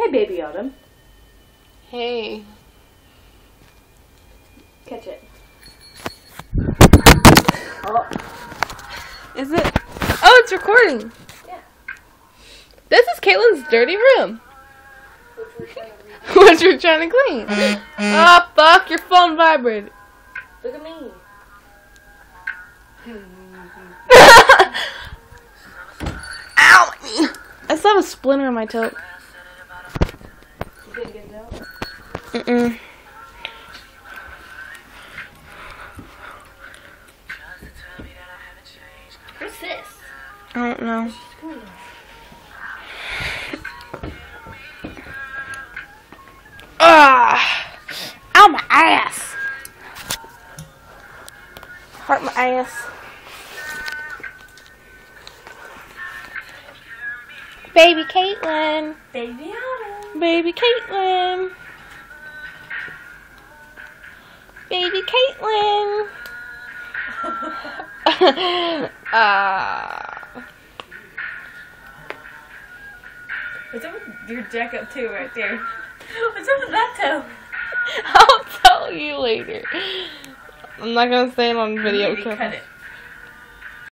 Hey, baby Autumn. Hey. Catch it. Oh. Is it? Oh, it's recording. Yeah. This is Caitlin's dirty room. Which we're trying to clean. Oh, fuck, your phone vibrated. Look at me. Ow! I still have a splinter on my toe. You didn't get it out? Mm-mm. What's this? I don't know. Ah! Ow, my ass! Hurt my ass. Baby Caitlin. Baby Autumn. Baby Caitlin. Baby Caitlin. What's up with your jack up too right there? What's up with that toe? I'll tell you later. I'm not gonna say it on video. Maybe cut it.